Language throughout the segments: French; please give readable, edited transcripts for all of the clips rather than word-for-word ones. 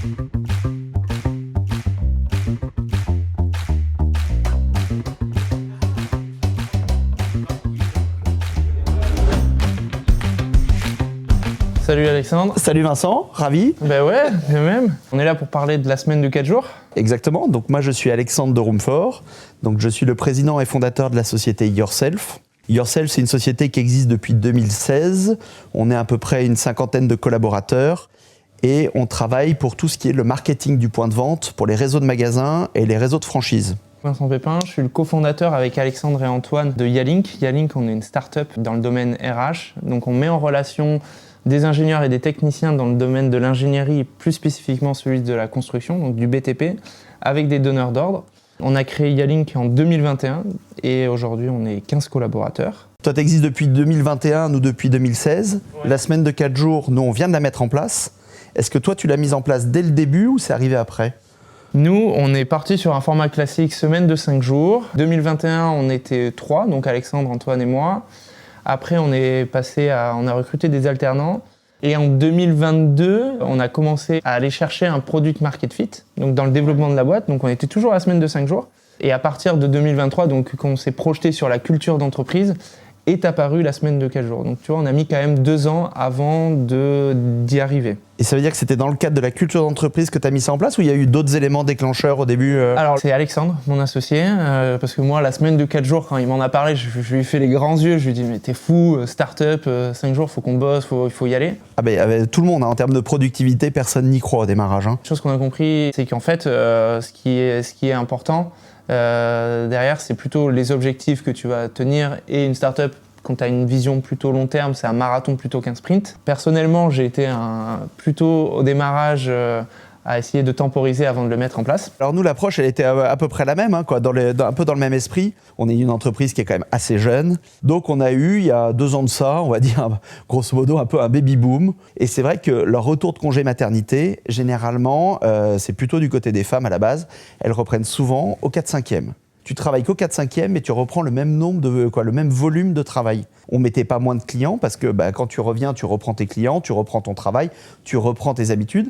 Salut Alexandre. Salut Vincent, ravi. Ben ouais, même. On est là pour parler de la semaine de 4 jours. Exactement, donc moi je suis Alexandre de Roomfor, donc je suis le président et fondateur de la société Yourself. Yourself, c'est une société qui existe depuis 2016, on est à peu près une cinquantaine de collaborateurs et on travaille pour tout ce qui est le marketing du point de vente, pour les réseaux de magasins et les réseaux de franchise. Vincent Pépin, je suis le cofondateur avec Alexandre et Antoine de Yalink. Yalink, on est une start-up dans le domaine RH, donc on met en relation des ingénieurs et des techniciens dans le domaine de l'ingénierie, et plus spécifiquement celui de la construction, donc du BTP, avec des donneurs d'ordre. On a créé Yalink en 2021 et aujourd'hui on est 15 collaborateurs. Toi, tu existes depuis 2021, nous depuis 2016. Ouais. La semaine de 4 jours, nous on vient de la mettre en place. Est-ce que toi tu l'as mise en place dès le début ou c'est arrivé après ? Nous, on est parti sur un format classique, semaine de 5 jours. 2021, on était 3, donc Alexandre, Antoine et moi. Après, on a recruté des alternants. Et en 2022, on a commencé à aller chercher un product market fit, donc dans le développement de la boîte. Donc on était toujours à la semaine de 5 jours. Et à partir de 2023, donc quand on s'est projeté sur la culture d'entreprise, est apparue la semaine de 4 jours. Donc tu vois, on a mis quand même 2 ans avant d'y arriver. Et ça veut dire que c'était dans le cadre de la culture d'entreprise que tu as mis ça en place ou il y a eu d'autres éléments déclencheurs au début Alors c'est Alexandre, mon associé, parce que moi la semaine de 4 jours, quand il m'en a parlé, je lui ai fait les grands yeux, je lui ai dit mais t'es fou, start-up, 5 jours, faut qu'on bosse, il faut y aller. Ah ben, tout le monde, hein, en termes de productivité, personne n'y croit au démarrage. Hein. Une chose qu'on a compris, c'est qu'en fait, ce qui est important, derrière, c'est plutôt les objectifs que tu vas tenir et une start-up. Quand tu as une vision plutôt long terme, c'est un marathon plutôt qu'un sprint. Personnellement, j'ai été plutôt au démarrage à essayer de temporiser avant de le mettre en place. Alors nous, l'approche, elle était à peu près la même, hein, quoi, un peu dans le même esprit. On est une entreprise qui est quand même assez jeune. Donc on a eu, il y a 2 ans de ça, on va dire grosso modo un peu un baby boom. Et c'est vrai que leur retour de congé maternité, généralement, c'est plutôt du côté des femmes à la base. Elles reprennent souvent au 4/5e. Tu travailles qu'au 4/5e, mais tu reprends le même le même volume de travail. On mettait pas moins de clients parce que quand tu reviens, tu reprends tes clients, tu reprends ton travail, tu reprends tes habitudes.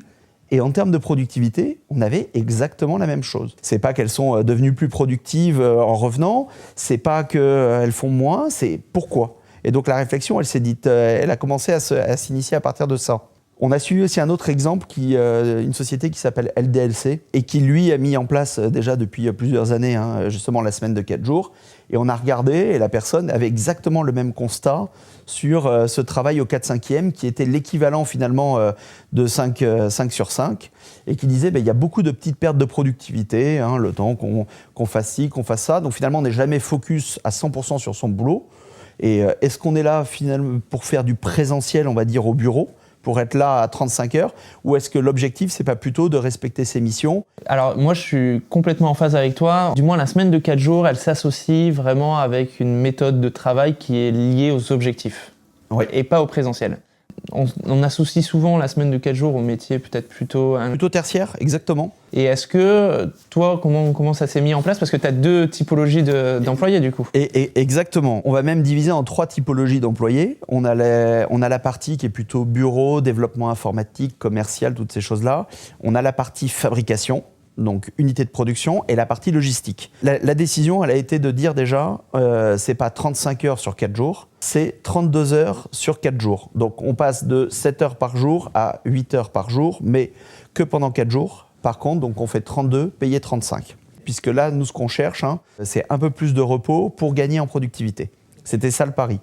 Et en termes de productivité, on avait exactement la même chose. C'est pas qu'elles sont devenues plus productives en revenant, c'est pas qu'elles font moins, c'est pourquoi. Et donc la réflexion, elle a commencé à s'initier à partir de ça. On a suivi aussi un autre exemple, une société qui s'appelle LDLC et qui, lui, a mis en place déjà depuis plusieurs années, justement la semaine de 4 jours. Et on a regardé et la personne avait exactement le même constat sur ce travail au 4/5e qui était l'équivalent finalement de 5 sur 5 et qui disait il y a beaucoup de petites pertes de productivité, le temps qu'on fasse ci, qu'on fasse ça. Donc finalement, on n'est jamais focus à 100% sur son boulot. Et est-ce qu'on est là finalement pour faire du présentiel, on va dire, au bureau ? Pour être là à 35 heures, ou est-ce que l'objectif, c'est pas plutôt de respecter ses missions ? Alors moi, je suis complètement en phase avec toi. Du moins, la semaine de 4 jours, elle s'associe vraiment avec une méthode de travail qui est liée aux objectifs, oui, et pas au présentiel. On associe souvent la semaine de 4 jours au métier peut-être plutôt tertiaire, exactement. Et est-ce que, toi, comment ça s'est mis en place ? Parce que tu as 2 typologies d'employés, du coup. Et exactement. On va même diviser en 3 typologies d'employés. On a la partie qui est plutôt bureau, développement informatique, commercial, toutes ces choses-là. On a la partie fabrication, donc unité de production, et la partie logistique. La décision, elle a été de dire déjà, c'est pas 35 heures sur 4 jours, c'est 32 heures sur 4 jours. Donc on passe de 7 heures par jour à 8 heures par jour, mais que pendant 4 jours. Par contre, donc on fait 32, payé 35. Puisque là, nous, ce qu'on cherche, c'est un peu plus de repos pour gagner en productivité. C'était ça le pari.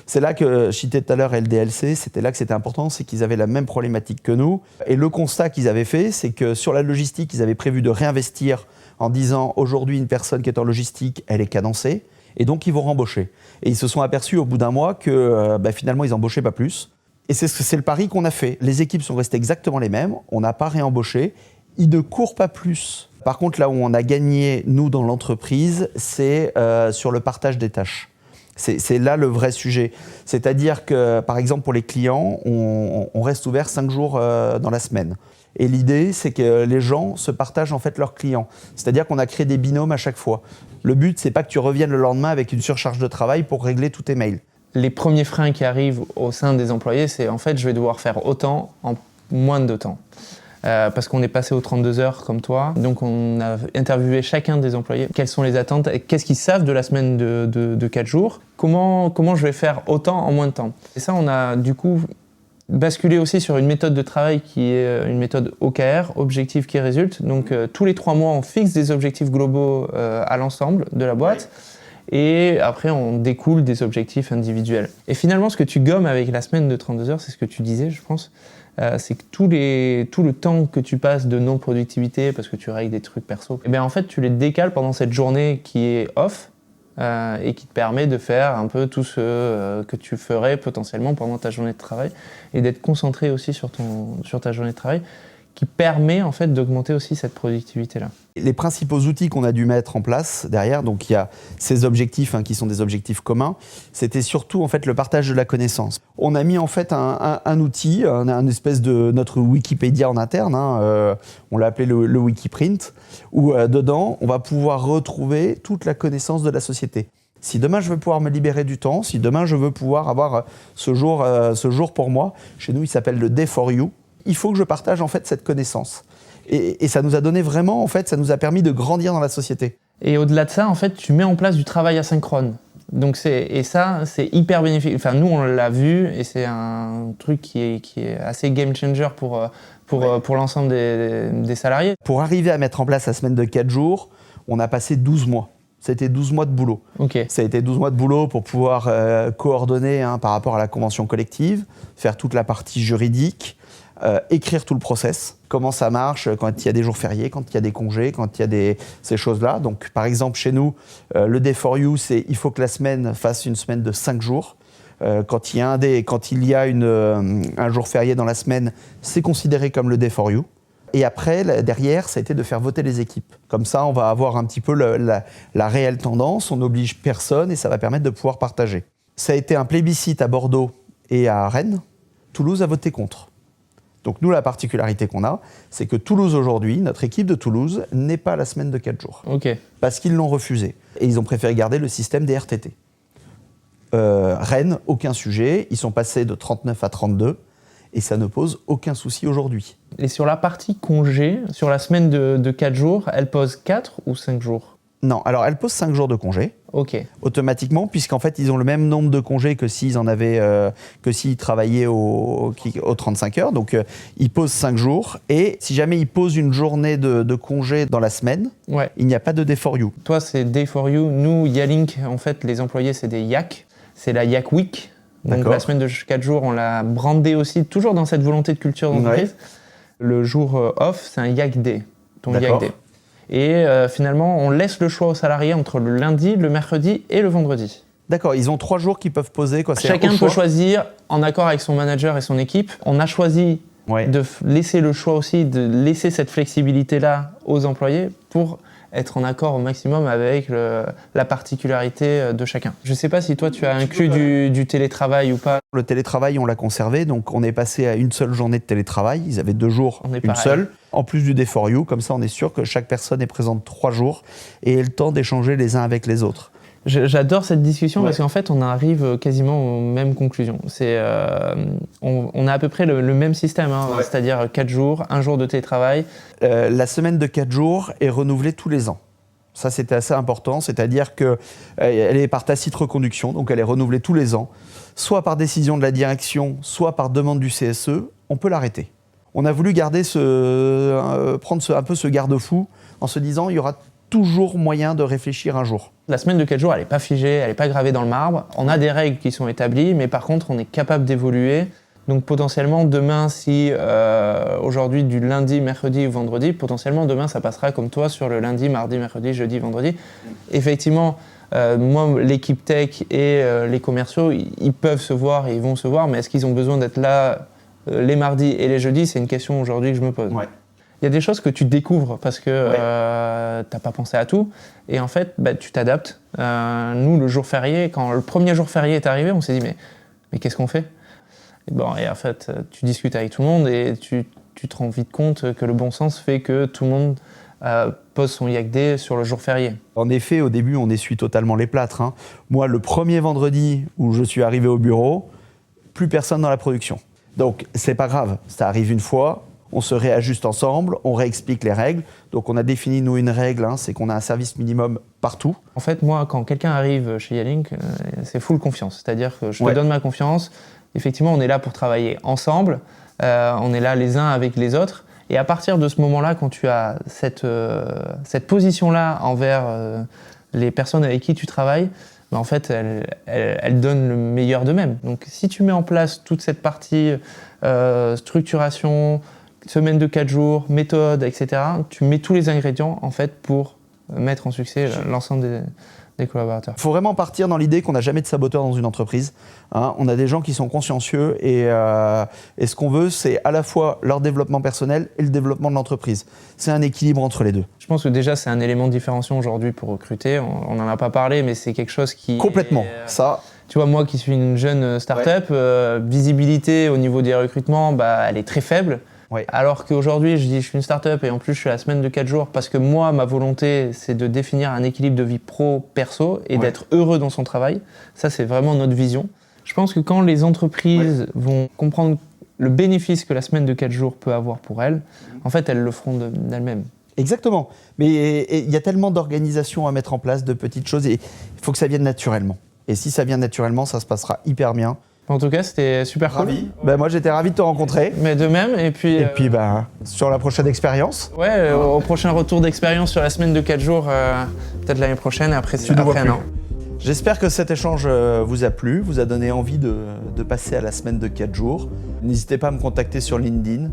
C'est là que, je citais tout à l'heure LDLC, c'était là que c'était important, c'est qu'ils avaient la même problématique que nous. Et le constat qu'ils avaient fait, c'est que sur la logistique, ils avaient prévu de réinvestir en disant aujourd'hui, une personne qui est en logistique, elle est cadencée, et donc ils vont rembaucher. Et ils se sont aperçus au bout d'un mois que finalement, ils n'embauchaient pas plus. Et c'est le pari qu'on a fait. Les équipes sont restées exactement les mêmes, on n'a pas réembauché, ils ne courent pas plus. Par contre, là où on a gagné, nous, dans l'entreprise, c'est sur le partage des tâches. C'est là le vrai sujet. C'est-à-dire que, par exemple, pour les clients, on reste ouvert 5 jours dans la semaine. Et l'idée, c'est que les gens se partagent en fait leurs clients. C'est-à-dire qu'on a créé des binômes à chaque fois. Le but, c'est pas que tu reviennes le lendemain avec une surcharge de travail pour régler tous tes mails. Les premiers freins qui arrivent au sein des employés, c'est en fait, je vais devoir faire autant en moins de temps. parce qu'on est passé aux 32 heures comme toi. Donc on a interviewé chacun des employés. Quelles sont les attentes? Qu'est-ce qu'ils savent de la semaine de 4 jours? Comment je vais faire autant en moins de temps? Et ça, on a du coup basculé aussi sur une méthode de travail qui est une méthode OKR, objectifs qui résultent. Donc tous les 3 mois, on fixe des objectifs globaux à l'ensemble de la boîte. Et après, on découle des objectifs individuels. Et finalement, ce que tu gommes avec la semaine de 32 heures, c'est ce que tu disais, je pense, c'est que tout le temps que tu passes de non-productivité, parce que tu règles des trucs perso, et bien en fait, tu les décales pendant cette journée qui est off, et qui te permet de faire un peu tout ce que tu ferais potentiellement pendant ta journée de travail, et d'être concentré aussi sur ta journée de travail, qui permet en fait d'augmenter aussi cette productivité-là. Les principaux outils qu'on a dû mettre en place derrière, donc il y a ces objectifs qui sont des objectifs communs, c'était surtout en fait le partage de la connaissance. On a mis en fait un outil, un espèce de notre Wikipédia en interne, on l'a appelé le Wikiprint, où dedans on va pouvoir retrouver toute la connaissance de la société. Si demain je veux pouvoir me libérer du temps, si demain je veux pouvoir avoir ce jour pour moi, chez nous il s'appelle le Day for You, il faut que je partage en fait cette connaissance. Et ça nous a donné vraiment, en fait, ça nous a permis de grandir dans la société. Et au-delà de ça, en fait, tu mets en place du travail asynchrone. Donc ça, c'est hyper bénéfique. Enfin, nous, on l'a vu, et c'est un truc qui est assez game changer pour l'ensemble des salariés. Pour arriver à mettre en place la semaine de 4 jours, on a passé 12 mois. C'était 12 mois de boulot. Okay. Ça a été 12 mois de boulot pour pouvoir coordonner par rapport à la convention collective, faire toute la partie juridique, écrire tout le process, comment ça marche quand il y a des jours fériés, quand il y a des congés, quand il y a ces choses-là. Donc, par exemple, chez nous, le Day for You, c'est il faut que la semaine fasse une semaine de 5 jours. Quand il y a un jour férié dans la semaine, c'est considéré comme le Day for You. Et après, derrière, ça a été de faire voter les équipes. Comme ça, on va avoir un petit peu la réelle tendance, on n'oblige personne et ça va permettre de pouvoir partager. Ça a été un plébiscite à Bordeaux et à Rennes. Toulouse a voté contre. Donc nous, la particularité qu'on a, c'est que Toulouse aujourd'hui, notre équipe de Toulouse, n'est pas à la semaine de 4 jours. Okay. Parce qu'ils l'ont refusé. Et ils ont préféré garder le système des RTT. Rennes, aucun sujet. Ils sont passés de 39 à 32. Et ça ne pose aucun souci aujourd'hui. Et sur la partie congé, sur la semaine de 4 jours, elle pose 4 ou 5 jours? Non, alors elle pose 5 jours de congé. Ok. Automatiquement, puisqu'en fait, ils ont le même nombre de congés que s'ils travaillaient aux 35 heures. Donc, ils posent 5 jours. Et si jamais ils posent une journée de congé dans la semaine, il n'y a pas de Day for You. Toi, c'est Day for You. Nous, Yalink, en fait, les employés, c'est des YAC. C'est la YAC Week. Donc, D'accord. La semaine de 4 jours, on l'a brandé aussi, toujours dans cette volonté de culture d'entreprise. Ouais. Le jour off, c'est un YAC Day. Ton YAC Day. Et finalement, on laisse le choix aux salariés entre le lundi, le mercredi et le vendredi. D'accord, ils ont 3 jours qu'ils peuvent poser. Chacun peut choisir en accord avec son manager et son équipe. On a choisi de laisser le choix aussi, de laisser cette flexibilité-là aux employés pour être en accord au maximum avec la particularité de chacun. Je ne sais pas si toi tu as inclus du télétravail ou pas. Le télétravail, on l'a conservé, donc on est passé à une seule journée de télétravail. Ils avaient 2 jours, une seule. En plus du Day for You, comme ça on est sûr que chaque personne est présente 3 jours et ait le temps d'échanger les uns avec les autres. J'adore cette discussion parce qu'en fait on arrive quasiment aux mêmes conclusions. On a à peu près le même système, c'est-à-dire 4 jours, 1 jour de télétravail. La semaine de 4 jours est renouvelée tous les ans. Ça c'était assez important, c'est-à-dire qu'elle est par tacite reconduction, donc elle est renouvelée tous les ans, soit par décision de la direction, soit par demande du CSE, on peut l'arrêter. On a voulu prendre un peu ce garde-fou en se disant il y aura toujours moyen de réfléchir un jour. La semaine de 4 jours, elle n'est pas figée, elle n'est pas gravée dans le marbre. On a des règles qui sont établies, mais par contre, on est capable d'évoluer. Donc potentiellement, demain, si aujourd'hui, du lundi, mercredi ou vendredi, potentiellement, demain, ça passera comme toi sur le lundi, mardi, mercredi, jeudi, vendredi. Effectivement, moi, l'équipe tech et les commerciaux, ils peuvent se voir et ils vont se voir, mais est-ce qu'ils ont besoin d'être là les mardis et les jeudis? C'est une question aujourd'hui que je me pose. Ouais. Il y a des choses que tu découvres parce que tu n'as pas pensé à tout. Et en fait, tu t'adaptes. Nous, le jour férié, quand le premier jour férié est arrivé, on s'est dit mais qu'est-ce qu'on fait ? Et en fait, tu discutes avec tout le monde et tu te rends vite compte que le bon sens fait que tout le monde pose son YAC Day sur le jour férié. En effet, au début, on essuie totalement les plâtres. Moi, le premier vendredi où je suis arrivé au bureau, plus personne dans la production. Donc, c'est pas grave, ça arrive une fois. on se réajuste ensemble, on réexplique les règles. Donc on a défini, nous, une règle, c'est qu'on a un service minimum partout. En fait, moi, quand quelqu'un arrive chez Yalink, c'est full confiance. C'est-à-dire que je te donne ma confiance. Effectivement, on est là pour travailler ensemble. On est là les uns avec les autres. Et à partir de ce moment-là, quand tu as cette position-là envers les personnes avec qui tu travailles, en fait, elles donnent le meilleur d'eux-mêmes. Donc, si tu mets en place toute cette partie structuration, semaine de 4 jours, méthode, etc., tu mets tous les ingrédients en fait pour mettre en succès l'ensemble des collaborateurs. Il faut vraiment partir dans l'idée qu'on n'a jamais de saboteur dans une entreprise. On a des gens qui sont consciencieux et ce qu'on veut, c'est à la fois leur développement personnel et le développement de l'entreprise. C'est un équilibre entre les deux. Je pense que déjà, c'est un élément de différenciation aujourd'hui pour recruter. On n'en a pas parlé, mais c'est quelque chose qui... Complètement, ça... Tu vois, moi qui suis une jeune start-up, visibilité au niveau des recrutements, elle est très faible. Ouais. Alors qu'aujourd'hui, je suis une start-up et en plus, je suis à la semaine de 4 jours parce que moi, ma volonté, c'est de définir un équilibre de vie pro-perso et d'être heureux dans son travail. Ça, c'est vraiment notre vision. Je pense que quand les entreprises vont comprendre le bénéfice que la semaine de 4 jours peut avoir pour elles, en fait, elles le feront d'elles-mêmes. Exactement. Mais il y a tellement d'organisations à mettre en place, de petites choses, et il faut que ça vienne naturellement. Et si ça vient naturellement, ça se passera hyper bien. En tout cas, c'était super ravi. Cool. Moi, j'étais ravi de te rencontrer. Mais de même. Et puis sur la prochaine expérience. Ouais, au prochain retour d'expérience sur la semaine de 4 jours, peut-être l'année prochaine, après un an. J'espère que cet échange vous a plu, vous a donné envie de passer à la semaine de 4 jours. N'hésitez pas à me contacter sur LinkedIn.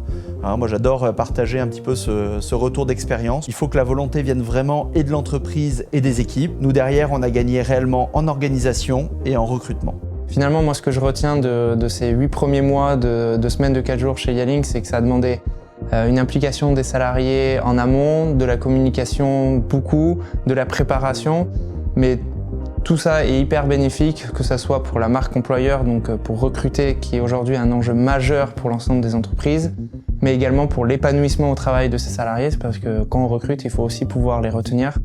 Moi, j'adore partager un petit peu ce retour d'expérience. Il faut que la volonté vienne vraiment et de l'entreprise et des équipes. Nous, derrière, on a gagné réellement en organisation et en recrutement. Finalement, moi, ce que je retiens de ces 8 premiers mois de semaine de 4 jours chez Yalink, c'est que ça a demandé une implication des salariés en amont, de la communication beaucoup, de la préparation. Mais tout ça est hyper bénéfique, que ce soit pour la marque employeur, donc pour recruter, qui est aujourd'hui un enjeu majeur pour l'ensemble des entreprises, mais également pour l'épanouissement au travail de ces salariés, parce que quand on recrute, il faut aussi pouvoir les retenir.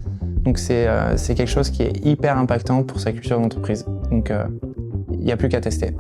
Donc c'est quelque chose qui est hyper impactant pour sa culture d'entreprise. Donc il n'y a plus qu'à tester.